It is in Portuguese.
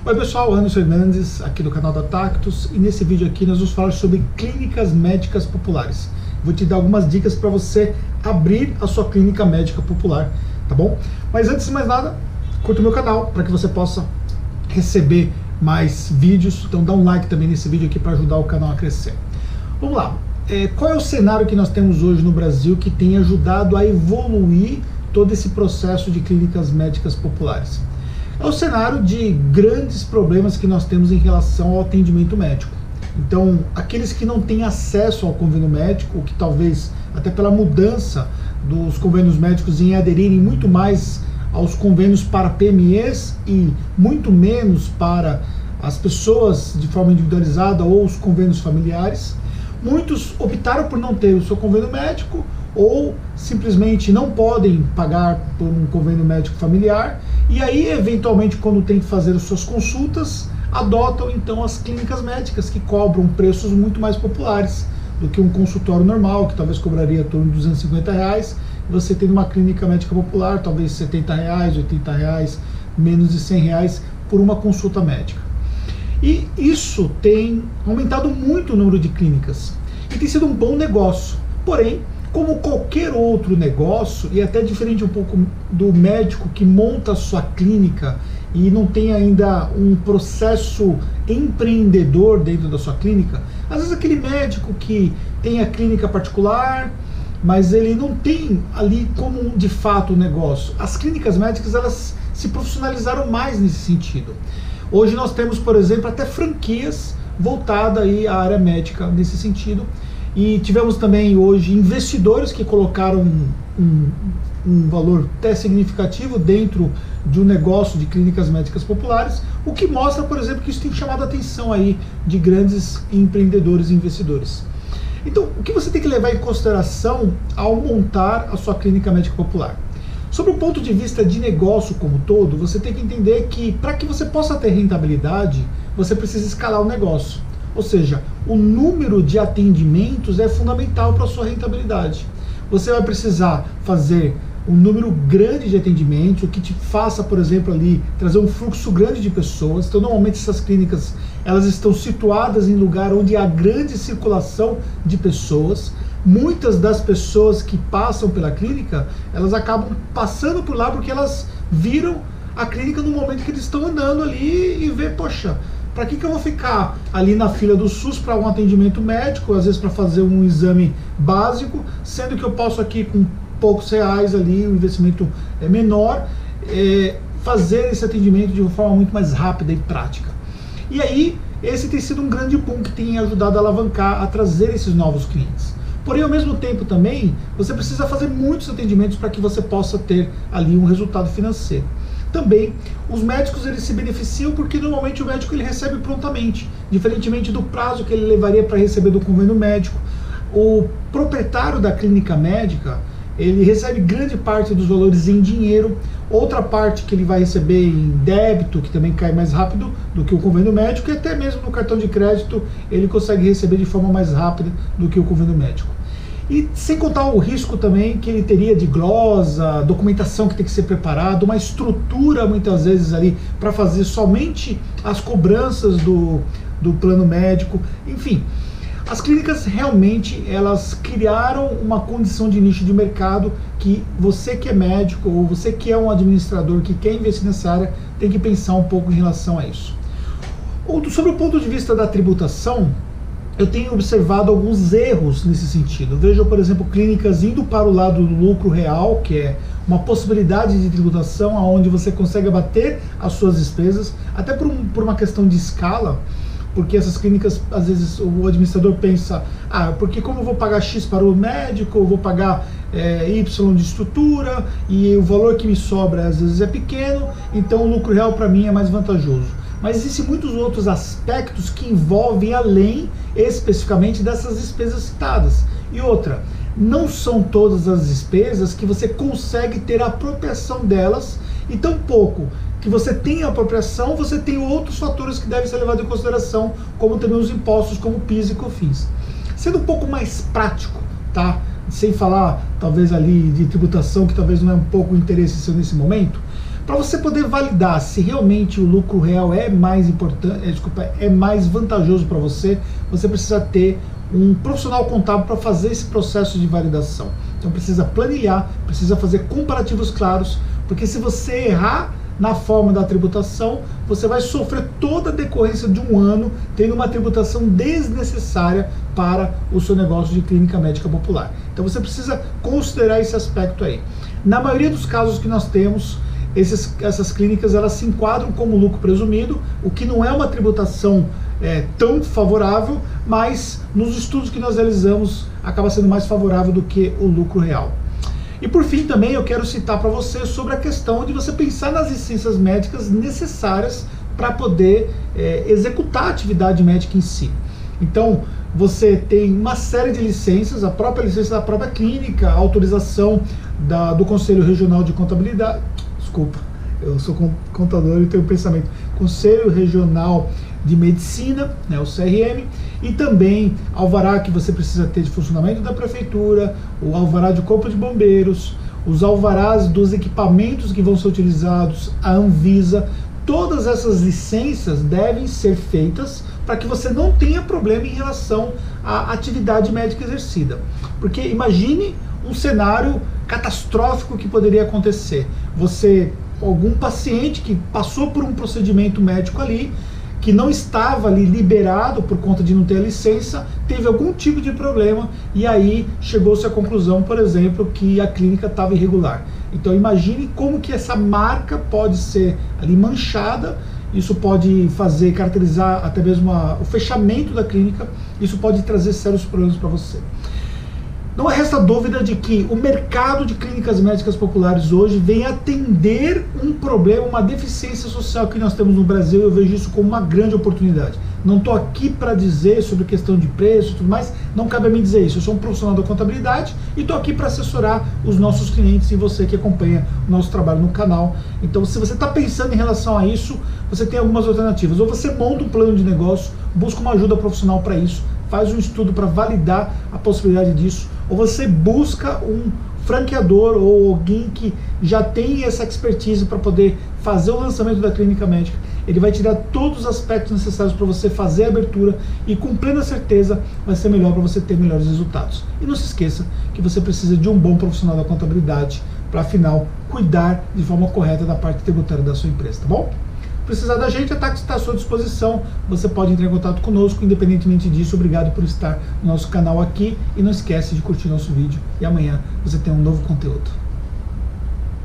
Oi pessoal, Anderson Hernandes aqui do canal da Tactus, e nesse vídeo aqui nós vamos falar sobre clínicas médicas populares. Vou te dar algumas dicas para você abrir a sua clínica médica popular, tá bom? Mas antes de mais nada, curta o meu canal para que você possa receber mais vídeos, então dá um like também nesse vídeo aqui para ajudar o canal a crescer. Vamos lá, qual é o cenário que nós temos hoje no Brasil que tem ajudado a evoluir todo esse processo de clínicas médicas populares? É o cenário de grandes problemas que nós temos em relação ao atendimento médico. Então, aqueles que não têm acesso ao convênio médico, ou que talvez, até pela mudança dos convênios médicos em aderirem muito mais aos convênios para PMEs e muito menos para as pessoas de forma individualizada ou os convênios familiares, muitos optaram por não ter o seu convênio médico ou simplesmente não podem pagar por um convênio médico familiar, e aí eventualmente quando tem que fazer as suas consultas, adotam então as clínicas médicas que cobram preços muito mais populares do que um consultório normal, que talvez cobraria em torno de R$250, e você tem uma clínica médica popular, talvez R$70, R$80, menos de R$100 por uma consulta médica. E isso tem aumentado muito o número de clínicas, e tem sido um bom negócio, porém, como qualquer outro negócio, e até diferente um pouco do médico que monta a sua clínica e não tem ainda um processo empreendedor dentro da sua clínica, às vezes aquele médico que tem a clínica particular, mas ele não tem ali como de fato o negócio. As clínicas médicas, elas se profissionalizaram mais nesse sentido. Hoje nós temos, por exemplo, até franquias voltadas aí à área médica nesse sentido. E tivemos também hoje investidores que colocaram um valor até significativo dentro de um negócio de clínicas médicas populares, o que mostra, por exemplo, que isso tem chamado a atenção aí de grandes empreendedores e investidores. Então, o que você tem que levar em consideração ao montar a sua clínica médica popular? Sobre o ponto de vista de negócio como todo, você tem que entender que para que você possa ter rentabilidade, você precisa escalar o negócio. Ou seja, o número de atendimentos é fundamental para a sua rentabilidade. Você vai precisar fazer um número grande de atendimentos, o que te faça, por exemplo, ali trazer um fluxo grande de pessoas. Então, normalmente essas clínicas, elas estão situadas em lugar onde há grande circulação de pessoas. Muitas das pessoas que passam pela clínica, elas acabam passando por lá porque elas viram a clínica no momento que eles estão andando ali e vê, poxa, para que eu vou ficar ali na fila do SUS para um atendimento médico, às vezes para fazer um exame básico, sendo que eu posso aqui com poucos reais ali, o investimento é menor, fazer esse atendimento de uma forma muito mais rápida e prática. E aí, esse tem sido um grande boom que tem ajudado a alavancar, a trazer esses novos clientes. Porém, ao mesmo tempo também, você precisa fazer muitos atendimentos para que você possa ter ali um resultado financeiro. Também, os médicos eles se beneficiam porque normalmente o médico ele recebe prontamente, diferentemente do prazo que ele levaria para receber do convênio médico. O proprietário da clínica médica, ele recebe grande parte dos valores em dinheiro, outra parte que ele vai receber em débito, que também cai mais rápido do que o convênio médico, e até mesmo no cartão de crédito ele consegue receber de forma mais rápida do que o convênio médico. E sem contar o risco também que ele teria de glosa, documentação que tem que ser preparada, uma estrutura muitas vezes ali para fazer somente as cobranças do plano médico, enfim. As clínicas realmente elas criaram uma condição de nicho de mercado que você que é médico ou você que é um administrador que quer investir nessa área tem que pensar um pouco em relação a isso. Sobre o ponto de vista da tributação, eu tenho observado alguns erros nesse sentido. Vejo, por exemplo, clínicas indo para o lado do lucro real, que é uma possibilidade de tributação onde você consegue abater as suas despesas, até por uma questão de escala, porque essas clínicas, às vezes, o administrador pensa, porque como eu vou pagar X para o médico, eu vou pagar Y de estrutura, e o valor que me sobra, às vezes, é pequeno, então o lucro real para mim é mais vantajoso. Mas existem muitos outros aspectos que envolvem além especificamente dessas despesas citadas. E outra, não são todas as despesas que você consegue ter a apropriação delas, e tampouco que você tem a apropriação, você tem outros fatores que devem ser levados em consideração, como também os impostos como PIS e COFINS. Sendo um pouco mais prático, tá? Sem falar talvez ali de tributação, que talvez não é um pouco o interesse seu nesse momento, Para você poder validar se realmente o lucro real é mais importante, é mais vantajoso para você, você precisa ter um profissional contábil para fazer esse processo de validação. Então precisa planilhar, precisa fazer comparativos claros, porque se você errar na forma da tributação, você vai sofrer toda a decorrência de um ano tendo uma tributação desnecessária para o seu negócio de clínica médica popular. Então você precisa considerar esse aspecto aí. Na maioria dos casos que nós temos, essas clínicas elas se enquadram como lucro presumido, o que não é uma tributação tão favorável, mas nos estudos que nós realizamos acaba sendo mais favorável do que o lucro real. E por fim também eu quero citar para você sobre a questão de você pensar nas licenças médicas necessárias para poder executar a atividade médica em si. Então você tem uma série de licenças, a própria licença da própria clínica, a autorização do Conselho Regional de Contabilidade, desculpa, eu sou contador e tenho pensamento, Conselho Regional de Medicina, né, o CRM, e também alvará que você precisa ter de funcionamento da prefeitura, o alvará de corpo de bombeiros, os alvarás dos equipamentos que vão ser utilizados, a Anvisa. Todas essas licenças devem ser feitas para que você não tenha problema em relação à atividade médica exercida. Porque imagine um cenário catastrófico que poderia acontecer. Algum paciente que passou por um procedimento médico ali, que não estava ali liberado por conta de não ter a licença, teve algum tipo de problema e aí chegou-se à conclusão, por exemplo, que a clínica estava irregular. Então imagine como que essa marca pode ser ali manchada, isso pode caracterizar até mesmo o fechamento da clínica, isso pode trazer sérios problemas para você. Não resta dúvida de que o mercado de clínicas médicas populares hoje vem atender um problema, uma deficiência social que nós temos no Brasil. Eu vejo isso como uma grande oportunidade. Não estou aqui para dizer sobre questão de preço e tudo mais, não cabe a mim dizer isso. Eu sou um profissional da contabilidade e estou aqui para assessorar os nossos clientes e você que acompanha o nosso trabalho no canal. Então, se você está pensando em relação a isso, você tem algumas alternativas. Ou você monta um plano de negócio, busca uma ajuda profissional para isso, faz um estudo para validar a possibilidade disso, ou você busca um franqueador ou alguém que já tem essa expertise para poder fazer o lançamento da clínica médica. Ele vai tirar todos os aspectos necessários para você fazer a abertura e com plena certeza vai ser melhor para você ter melhores resultados. E não se esqueça que você precisa de um bom profissional da contabilidade para, afinal, cuidar de forma correta da parte tributária da sua empresa, tá bom? Precisar da gente, a Tax está à sua disposição. Você pode entrar em contato conosco, independentemente disso. Obrigado por estar no nosso canal aqui e não esquece de curtir nosso vídeo. E amanhã você tem um novo conteúdo.